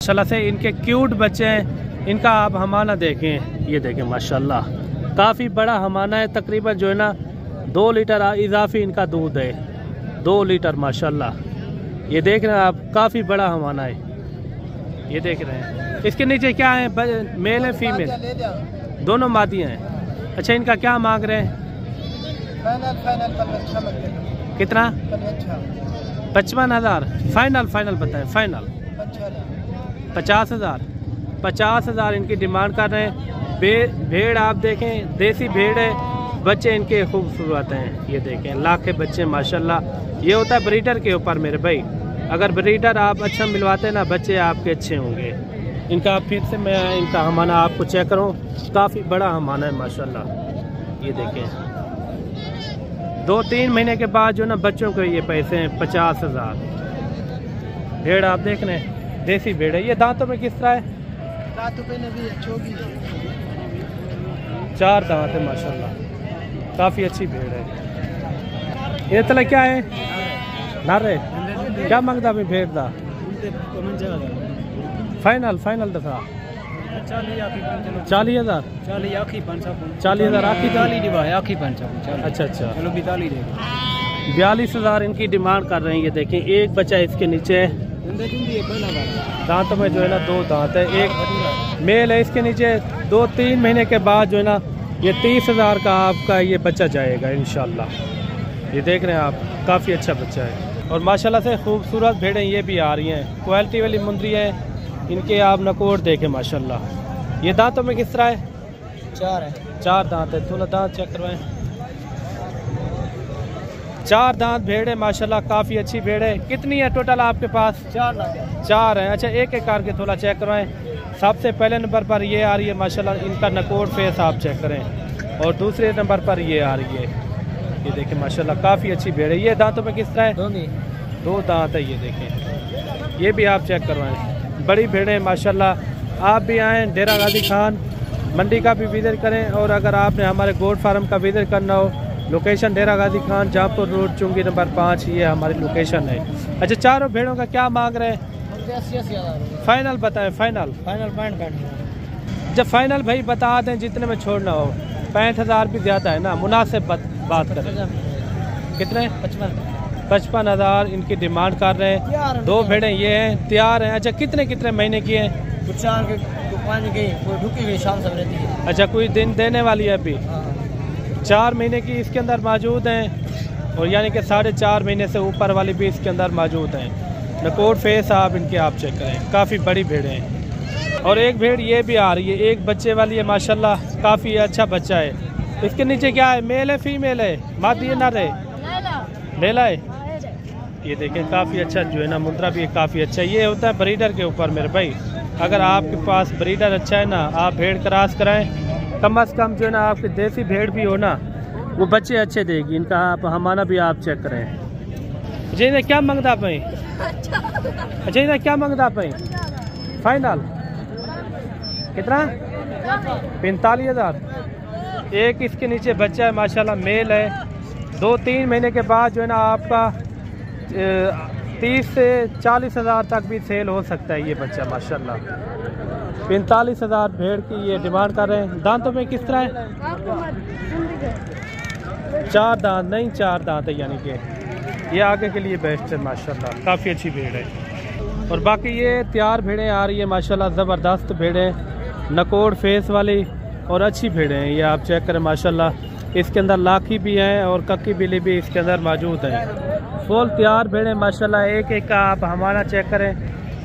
माशाल्लाह से इनके क्यूट बच्चे हैं। इनका आप हमाना देखें, ये देखें माशाल्लाह काफ़ी बड़ा हमाना है, तकरीबन जो है ना 2 लीटर इजाफी इनका दूध है, 2 लीटर माशाल्लाह। ये देख रहे हैं आप, काफ़ी बड़ा हमाना है, ये देख रहे हैं। इसके नीचे क्या है, मेल है फीमेल दोनों मादियाँ हैं। अच्छा, इनका क्या मांग रहे हैं? कितना? 55,000 फाइनल बताएं। फाइनल 50,000 50,000 इनकी डिमांड कर रहे हैं। भेड़ आप देखें, देसी भेड़ है, बच्चे इनके खूबसूरत हैं, ये देखें लाख के बच्चे माशाल्लाह। ये होता है ब्रीडर के ऊपर मेरे भाई, अगर ब्रीडर आप अच्छा मिलवाते ना, बच्चे आपके अच्छे होंगे। इनका फिर से मैं इनका हमाना आपको चेक करूँ, काफ़ी बड़ा हमाना है माशाल्लाह। ये देखें 2-3 महीने के बाद जो ना बच्चों के ये पैसे हैं 50,000। भेड़ आप देख रहे हैं, देसी भेड़ है। ये दांतों में किस तरह है? दांतों पे भी 4 दांत है माशाल्लाह, काफ़ी अच्छी भेड़ है। ये तला क्या है? नारे क्या मांगता मैं भेड़ दा? फाइनल दफा 40,000 अच्छा 42,000 इनकी डिमांड कर रहे हैं। ये देखें एक बच्चा इसके नीचे, दांतों में जो है ना 2 दांत है, एक मेल है। इसके नीचे 2-3 महीने के बाद जो है ना ये 30,000 का आपका ये बच्चा जाएगा इंशाल्लाह। ये देख रहे हैं आप, काफ़ी अच्छा बच्चा है। और माशाल्लाह से खूबसूरत भेड़ें ये भी आ रही हैं, क्वालिटी वाली मुंदरी है। इनके आप नकोर देखें माशाल्लाह। ये दांतों में किस तरह है? 4 है, 4 दांत है। थोड़ा दांत चेक करवाएं। 4 दांत भेड़ है माशाल्लाह, काफ़ी अच्छी भेड़ है। कितनी है टोटल आपके पास? 4 है। अच्छा, एक करके थोड़ा चेक करवाएं। सबसे पहले नंबर पर ये आ रही है माशाल्लाह, इनका नकोर फेस आप चेक करें। और दूसरे नंबर पर ये आ रही है, ये देखें माशाल्लाह काफ़ी अच्छी भेड़ है। ये दांतों में किस तरह है? 2 दांत है, ये देखें। ये भी आप चेक करवाएं, बड़ी भेड़ें माशाल्लाह। आप भी आएँ, डेरा गाजी खान मंडी का भी विजिट करें। और अगर आपने हमारे गोट फार्म का विजिट करना हो, लोकेशन डेरा गाजी खान, जहाँपुर रोड, चुंगी नंबर 5, ये हमारी लोकेशन है। अच्छा, चारों भेड़ों का क्या मांग रहे हैं? 80,000 फाइनल बताएं। फाइनल जब फाइनल भाई बता दें जितने में छोड़ना हो। 65,000 भी ज़्यादा है ना, मुनासिब बात करें। कितने? 55,000 इनकी डिमांड कर रहे हैं। 2 भेड़ें ये हैं, तैयार हैं। अच्छा, कितने महीने की हैं? 4 की शाम सब रहती है। अच्छा, कोई दिन देने वाली है अभी? 4 महीने की इसके अंदर मौजूद हैं, और यानी कि 4.5 महीने से ऊपर वाली भी इसके अंदर मौजूद हैं। नकोर फेस आप इनके आप चेक करें, काफ़ी बड़ी भेड़ें हैं। और एक भेड़ ये भी आ रही है, एक बच्चे वाली है माशाल्लाह, काफ़ी अच्छा बच्चा है। इसके नीचे क्या है, मेल है फीमेल है? मादी है नर है? लेला है। ये देखें काफ़ी अच्छा जो है ना मुंद्रा भी काफ़ी अच्छा है। ये होता है ब्रीडर के ऊपर मेरे भाई, अगर आपके पास ब्रीडर अच्छा है ना, आप भेड़ क्रॉस कराएं, कम अज़ कम जो है ना आपकी देसी भेड़ भी हो ना, वो बच्चे अच्छे देगी। इनका आप हमारा भी आप चेक करें। जी ने क्या मांगता पाई? अच्छा, इन्हें क्या मांगता पाई? फाइनल कितना? 45,000। एक इसके नीचे बच्चा है माशाल्लाह, मेल है। 2-3 महीने के बाद जो है ना आपका 30 से 40,000 तक भी सेल हो सकता है ये बच्चा माशाल्लाह। 45,000 भेड़ की ये डिमांड कर रहे हैं। दांतों में किस तरह है? 4 दांत नहीं, 4 दांत है, यानी कि ये आगे के लिए बेस्ट है माशाल्लाह, काफ़ी अच्छी भेड़ है। और बाकी ये तैयार भेड़ें आ रही है माशाल्लाह, ज़बरदस्त भेड़ें, नकोड़ फेस वाली और अच्छी भेड़ें हैं। ये आप चेक करें माशाल्लाह, इसके अंदर लाखी भी हैं और कक्की बिल्ली भी इसके अंदर मौजूद है। फुल तैयार भेड़ें माशाल्लाह, एक का आप हमारा चेक करें,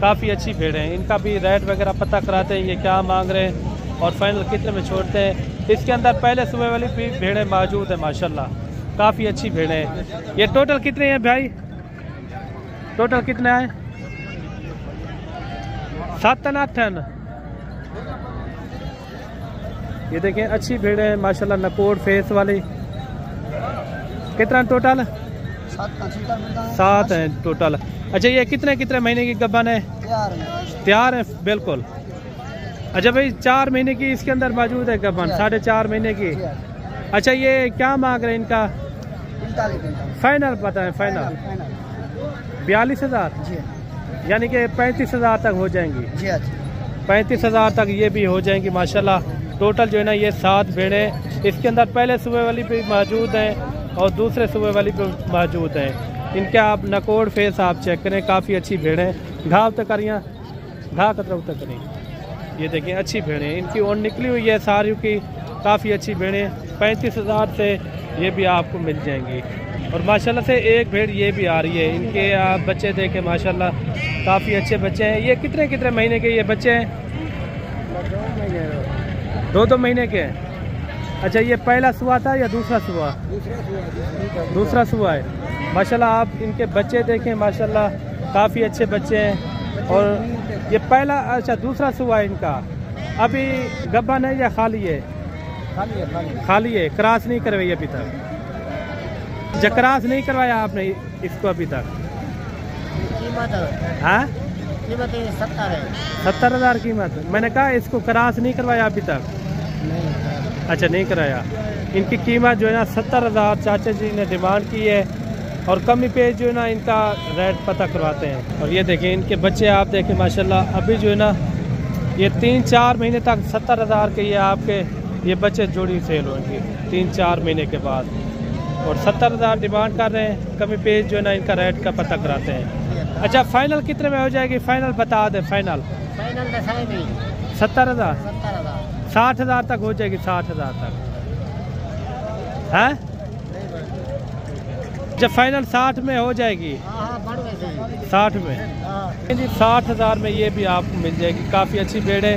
काफ़ी अच्छी भेड़ें हैं। इनका भी रेट वगैरह पता कराते हैं, ये क्या मांग रहे हैं और फाइनल कितने में छोड़ते हैं। इसके अंदर पहले सुबह वाली भी भेड़ें मौजूद है माशाल्लाह, काफ़ी अच्छी भेड़ें हैं। ये टोटल कितने हैं भाई? टोटल कितना है? 7-8। ये देखें अच्छी भेड़ें हैं माशाल्लाह, नकोड़ फेस वाली। कितना टोटल? 7 हैं टोटल। अच्छा, ये कितने महीने की गब्बन है? तैयार है बिल्कुल। अच्छा भाई, 4 महीने की इसके अंदर मौजूद है गब्बन, 4.5 महीने की। अच्छा, ये क्या मांग रहे हैं इनका? फाइनल पता है? फाइनल 42,000। यानी कि 35,000 तक हो जाएंगी जी। अच्छा 35,000 तक ये भी हो जाएंगी माशाल्लाह। टोटल जो है ना ये 7 भेड़ें, इसके अंदर पहले सुबह वाली भी मौजूद हैं और दूसरे सुबह वाली भी मौजूद हैं। इनके आप नकोड़ फेस आप चेक करें, काफ़ी अच्छी भेड़ें। घाव तक करियाँ, घा कतरा तक करें, ये देखें अच्छी भेड़ें इनकी और निकली हुई है सारियों की, काफ़ी अच्छी भेड़ें। 35,000 से ये भी आपको मिल जाएंगी। और माशाल्लाह से एक भेड़ ये भी आ रही है, इनके आप बच्चे देखें माशाल्लाह काफ़ी अच्छे बच्चे हैं। ये कितने कितने महीने के ये बच्चे हैं? 2 महीने के हैं। अच्छा ये पहला सुआ था या दूसरा सुआ? दूसरा सुआ है माशाल्लाह। आप इनके बच्चे देखें माशाल्लाह काफ़ी अच्छे बच्चे हैं। और ये पहला, अच्छा दूसरा सुआ है इनका। अभी गब्बन है या खाली है? खाली है, क्रॉस नहीं करवाई अभी तक? क्रॉस नहीं करवाया आपने इसको अभी तक? हाँ 70,000 कीमत। मैंने कहा इसको क्रॉस नहीं करवाया अभी तक? अच्छा नहीं कराया। इनकी कीमत जो है ना 70,000 चाचा जी ने डिमांड की है। और कमी पे जो है ना इनका रेट पता करवाते हैं। और ये देखें इनके बच्चे आप देखें माशाल्लाह, अभी जो है ना ये 3-4 महीने तक 70,000 के ये आपके ये बच्चे जोड़ी सेल होंगे 3-4 महीने के बाद। और 70,000 डिमांड कर रहे हैं। कमी पेज जो है ना इनका रेट का पता कराते हैं। अच्छा फाइनल कितने में हो जाएगी? फाइनल बता दें। फाइनल 70,000 60,000 तक हो जाएगी, 60,000 तक है। जब फाइनल 60 में हो जाएगी, 60 में जी 60,000 में ये भी आपको मिल जाएगी। काफ़ी अच्छी भेड़ है,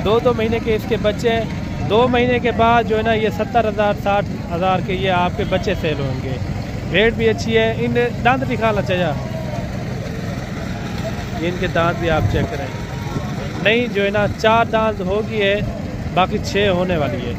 2 महीने के इसके बच्चे हैं। 2 महीने के बाद जो है ना ये 70,000 60,000 के ये आपके बच्चे सेल होंगे। भेड़ भी अच्छी है। इन दांत दिखाना चाहिए, इनके दांत भी आप चेक करें। नहीं जो है ना 4 दांत होगी है, बाकी 6 होने वाली है।